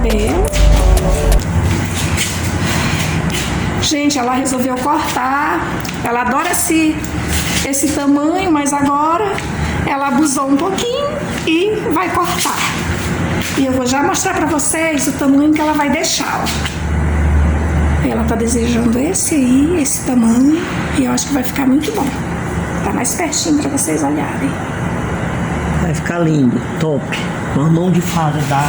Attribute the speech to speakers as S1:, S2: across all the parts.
S1: cabelo. Gente, ela resolveu cortar. Ela adora esse tamanho, mas agora ela abusou um pouquinho e vai cortar. E eu vou já mostrar pra vocês o tamanho que ela vai deixar, ó. Ela tá desejando esse aí, esse tamanho, e eu acho que vai ficar muito bom. Tá mais pertinho pra vocês olharem.
S2: Vai ficar lindo, top. Uma mão de fada da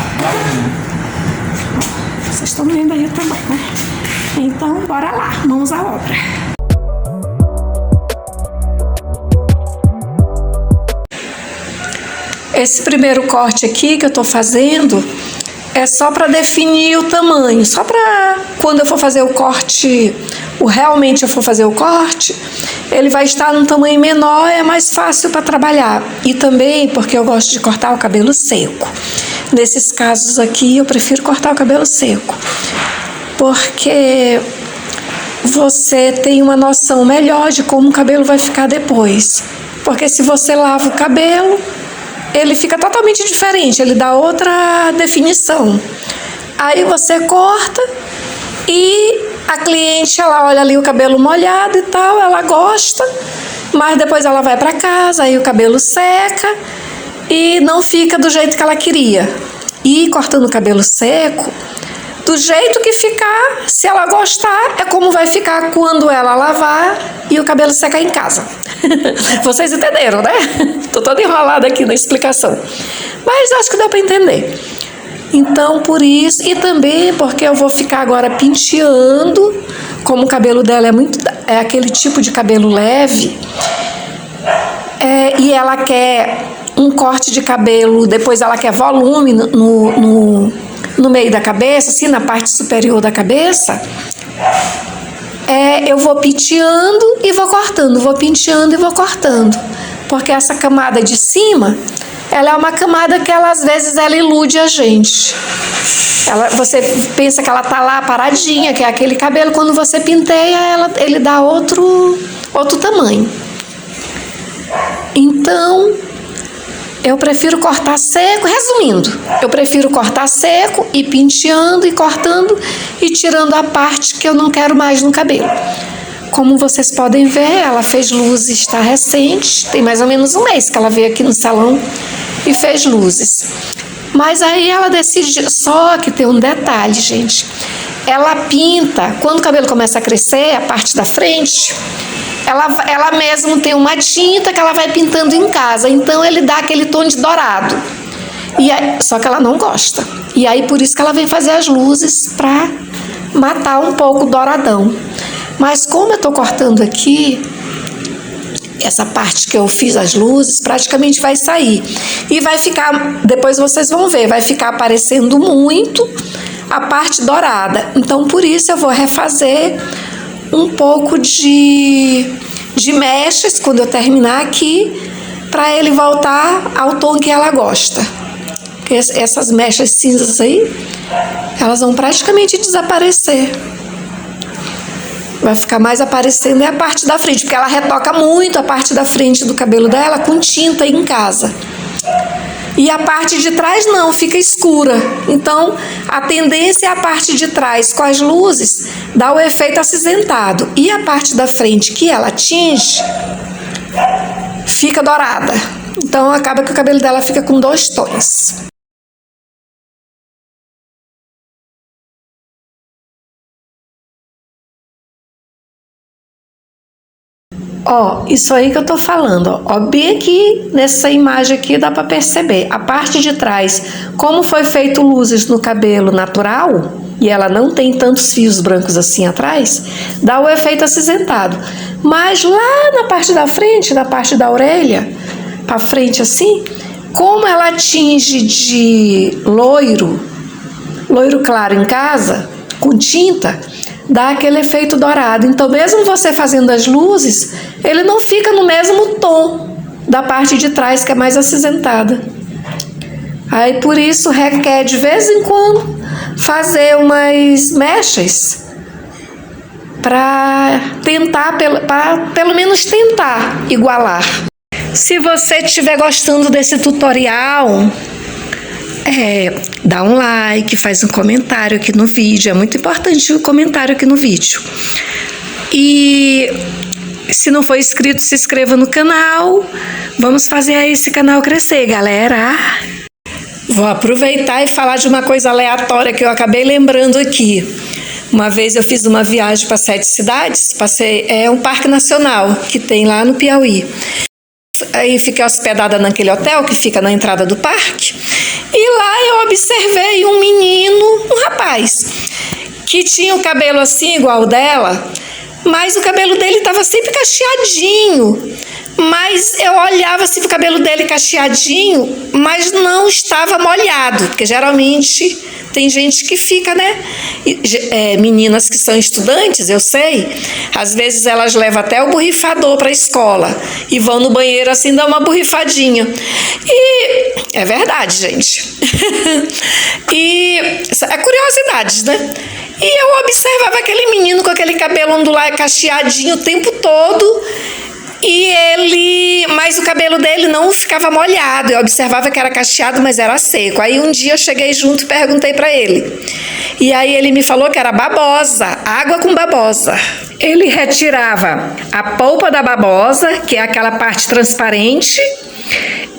S1: Vocês estão vendo aí o tamanho, né? Então, bora lá, mãos à obra. Esse primeiro corte aqui que eu tô fazendo é só para definir o tamanho, só para quando eu for fazer o corte, realmente eu for fazer o corte, ele vai estar num tamanho menor, é mais fácil para trabalhar. E também porque eu gosto de cortar o cabelo seco. Nesses casos aqui eu prefiro cortar o cabelo seco, porque você tem uma noção melhor de como o cabelo vai ficar depois. Porque se você lava o cabelo, ele fica totalmente diferente, ele dá outra definição. Aí você corta e a cliente, ela olha ali o cabelo molhado e tal, ela gosta, mas depois ela vai para casa, aí o cabelo seca e não fica do jeito que ela queria. E cortando o cabelo seco, do jeito que ficar, se ela gostar, é como vai ficar quando ela lavar e o cabelo secar em casa. Vocês entenderam, né? Tô toda enrolada aqui na explicação, mas acho que deu para entender. Então, por isso, e também porque eu vou ficar agora penteando, como o cabelo dela é aquele tipo de cabelo leve, e ela quer um corte de cabelo, depois ela quer volume no meio da cabeça, assim, na parte superior da cabeça, eu vou penteando e vou cortando, vou penteando e vou cortando, porque essa camada de cima, ela é uma camada que ela, às vezes, ela ilude a gente. Você pensa que ela tá lá paradinha, que é aquele cabelo, quando você penteia, ele dá outro tamanho. Então, eu prefiro cortar seco, resumindo, eu prefiro cortar seco e penteando e cortando e tirando a parte que eu não quero mais no cabelo. Como vocês podem ver, ela fez luzes, está recente, tem mais ou menos um mês que ela veio aqui no salão e fez luzes. Mas aí ela decide, só que tem um detalhe, gente, ela pinta, quando o cabelo começa a crescer, a parte da frente, ela mesmo tem uma tinta que ela vai pintando em casa, então ele dá aquele tom de dourado, só que ela não gosta, e aí por isso que ela vem fazer as luzes para matar um pouco o douradão. Mas como eu tô cortando aqui, essa parte que eu fiz as luzes praticamente vai sair, e vai ficar, depois vocês vão ver, vai ficar aparecendo muito a parte dourada, então por isso eu vou refazer um pouco de mechas quando eu terminar aqui, para ele voltar ao tom que ela gosta. Porque essas mechas cinzas aí, elas vão praticamente desaparecer. Vai ficar mais aparecendo a parte da frente, porque ela retoca muito a parte da frente do cabelo dela com tinta em casa. E a parte de trás não, fica escura. Então, a tendência é a parte de trás com as luzes dá o efeito acinzentado. E a parte da frente que ela atinge fica dourada. Então, acaba que o cabelo dela fica com 2 tons. Ó, isso aí que eu tô falando, ó, bem aqui nessa imagem aqui dá para perceber, a parte de trás, como foi feito luzes no cabelo natural, e ela não tem tantos fios brancos assim atrás, dá o efeito acinzentado. Mas lá na parte da frente, na parte da orelha, para frente assim, como ela atinge de loiro claro em casa, com tinta, dá aquele efeito dourado. Então, mesmo você fazendo as luzes, ele não fica no mesmo tom da parte de trás, que é mais acinzentada. Aí, por isso, requer, de vez em quando, fazer umas mechas para tentar, pelo menos tentar igualar. Se você estiver gostando desse tutorial, dá um like, faz um comentário aqui no vídeo. É muito importante o comentário aqui no vídeo. E se não for inscrito, se inscreva no canal. Vamos fazer esse canal crescer, galera. Vou aproveitar e falar de uma coisa aleatória que eu acabei lembrando aqui. Uma vez eu fiz uma viagem para 7 cidades, é um parque nacional que tem lá no Piauí. Aí fiquei hospedada naquele hotel que fica na entrada do parque. E lá eu observei um menino, um rapaz, que tinha o cabelo assim igual o dela, mas o cabelo dele estava sempre cacheadinho. Mas eu olhava assim pro cabelo dele cacheadinho, mas não estava molhado, porque geralmente tem gente que fica, né? Meninas que são estudantes, eu sei, às vezes elas levam até o borrifador para a escola e vão no banheiro assim, dar uma borrifadinha. E é verdade, gente. E é curiosidades, né? E eu observava aquele menino com aquele cabelo ondulado, cacheadinho o tempo todo. Mas o cabelo dele não ficava molhado. Eu observava que era cacheado, mas era seco. Aí um dia eu cheguei junto e perguntei para ele. E aí ele me falou que era babosa, água com babosa. Ele retirava a polpa da babosa, que é aquela parte transparente,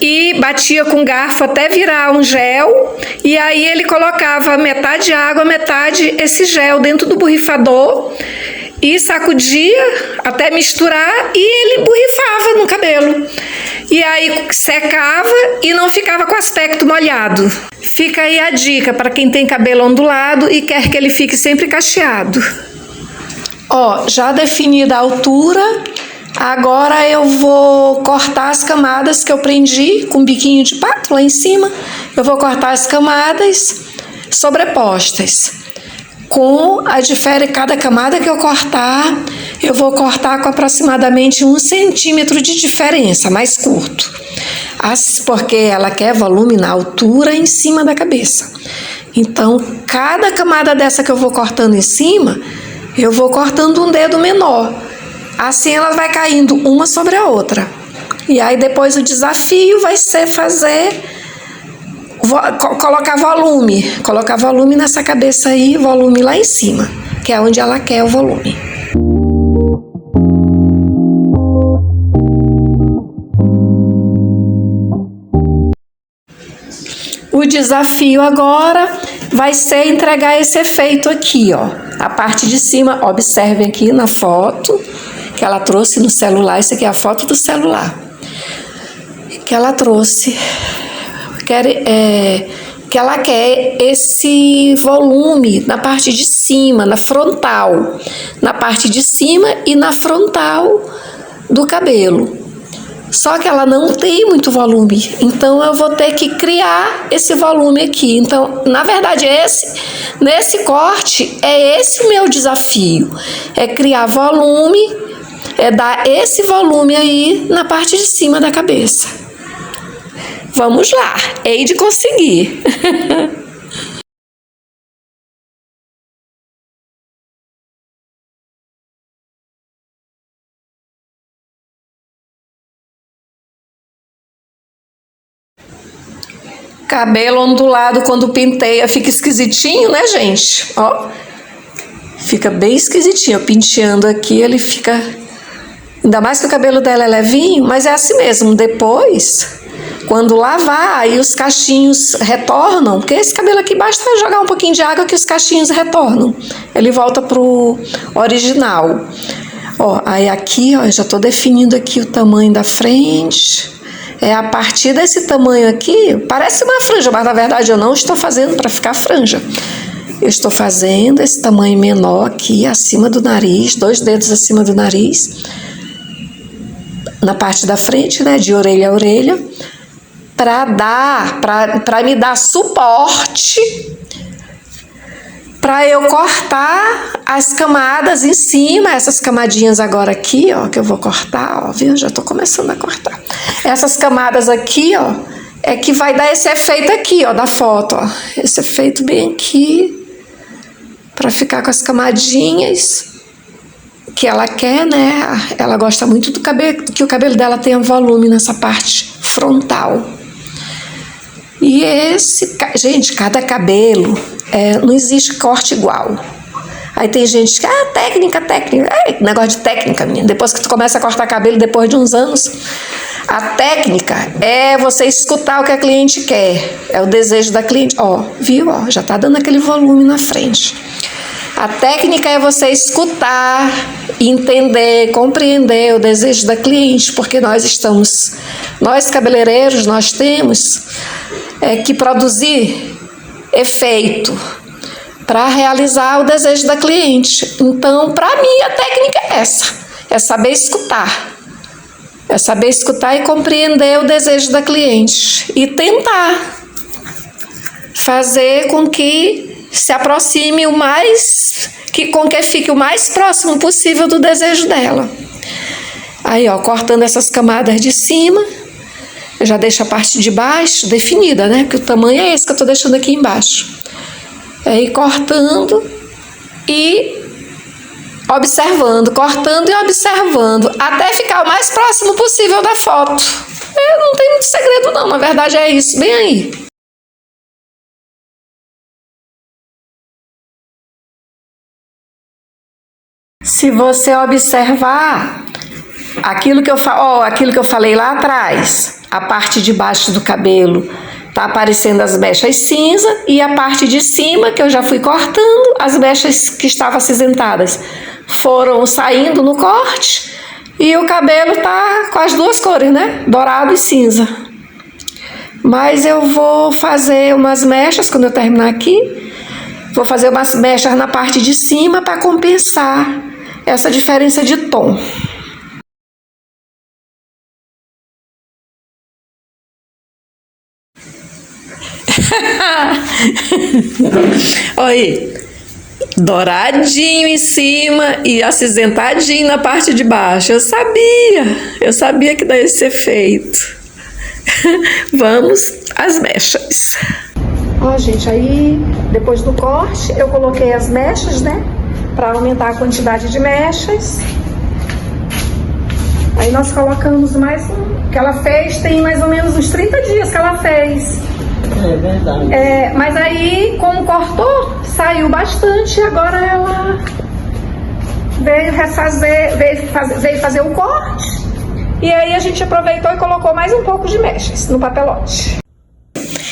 S1: e batia com garfo até virar um gel. E aí ele colocava metade água, metade esse gel dentro do borrifador. E sacudia até misturar e ele borrifava no cabelo. E aí secava e não ficava com aspecto molhado. Fica aí a dica para quem tem cabelo ondulado e quer que ele fique sempre cacheado. Ó, já definida a altura, agora eu vou cortar as camadas que eu prendi com biquinho de pato lá em cima. Eu vou cortar as camadas sobrepostas. Cada camada que eu cortar, eu vou cortar com aproximadamente 1 centímetro de diferença, mais curto. Porque ela quer volume na altura em cima da cabeça. Então, cada camada dessa que eu vou cortando em cima, eu vou cortando um dedo menor. Assim ela vai caindo uma sobre a outra. E aí depois o desafio vai ser colocar volume nessa cabeça aí, volume lá em cima, que é onde ela quer o volume. O desafio agora vai ser entregar esse efeito aqui, ó. A parte de cima, observem aqui na foto que ela trouxe no celular. Isso aqui é a foto do celular que ela trouxe. Que ela quer esse volume na parte de cima, na frontal, na parte de cima e na frontal do cabelo. Só que ela não tem muito volume, então eu vou ter que criar esse volume aqui. Então, na verdade, nesse corte, é esse o meu desafio, é criar volume, é dar esse volume aí na parte de cima da cabeça. Vamos lá, hei de conseguir. Cabelo ondulado quando penteia fica esquisitinho, né, gente? Ó, fica bem esquisitinho. Penteando aqui, ele fica... Ainda mais que o cabelo dela é levinho, mas é assim mesmo. Depois... Quando lavar, aí os cachinhos retornam, porque esse cabelo aqui basta jogar um pouquinho de água que os cachinhos retornam. Ele volta pro original. Ó, aí aqui, ó, eu já tô definindo aqui o tamanho da frente. A partir desse tamanho aqui, parece uma franja, mas na verdade eu não estou fazendo para ficar franja. Eu estou fazendo esse tamanho menor aqui, acima do nariz, 2 dedos acima do nariz. Na parte da frente, né, de orelha a orelha. Para me dar suporte para eu cortar as camadas em cima, essas camadinhas agora aqui, ó, que eu vou cortar, ó, viu? Já tô começando a cortar. Essas camadas aqui, ó, é que vai dar esse efeito aqui, ó, da foto, ó. Esse efeito bem aqui, para ficar com as camadinhas que ela quer, né? Ela gosta muito do cabelo, que o cabelo dela tenha volume nessa parte frontal. E gente, cada cabelo, não existe corte igual. Aí tem gente que, técnica. Negócio de técnica, menina. Depois que tu começa a cortar cabelo, depois de uns anos, a técnica é você escutar o que a cliente quer. É o desejo da cliente. Viu? Já tá dando aquele volume na frente. A técnica é você escutar, entender, compreender o desejo da cliente, porque nós cabeleireiros, nós temos que produzir efeito para realizar o desejo da cliente. Então, para mim, a técnica é essa, é saber escutar. É saber escutar e compreender o desejo da cliente e tentar fazer com que se aproxime com que fique o mais próximo possível do desejo dela. Aí, cortando essas camadas de cima, eu já deixo a parte de baixo definida, né? Porque o tamanho é esse que eu tô deixando aqui embaixo. Aí, cortando e observando, cortando e observando, até ficar o mais próximo possível da foto. Não tem muito segredo não, na verdade é isso, bem aí. Se você observar aquilo que eu falei lá atrás, a parte de baixo do cabelo tá aparecendo as mechas cinza e a parte de cima, que eu já fui cortando, as mechas que estavam acinzentadas foram saindo no corte e o cabelo tá com as duas cores, né? Dourado e cinza. Mas eu vou fazer umas mechas quando eu terminar aqui. Vou fazer umas mechas na parte de cima para compensar essa diferença de tom. Olha aí, douradinho em cima e acinzentadinho na parte de baixo. Eu sabia que daria esse efeito. Vamos às mechas. Gente, aí depois do corte eu coloquei as mechas, né, para aumentar a quantidade de mechas. Aí nós colocamos mais que ela fez, tem mais ou menos uns 30 dias que ela fez.
S2: É verdade.
S1: Mas aí, como cortou, saiu bastante. Agora ela veio fazer o corte. E aí a gente aproveitou e colocou mais um pouco de mechas no papelote.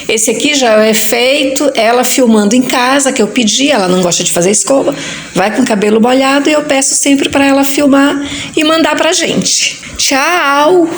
S1: Esse aqui já é o efeito, ela filmando em casa, que eu pedi, ela não gosta de fazer escova, vai com o cabelo molhado e eu peço sempre para ela filmar e mandar pra gente. Tchau!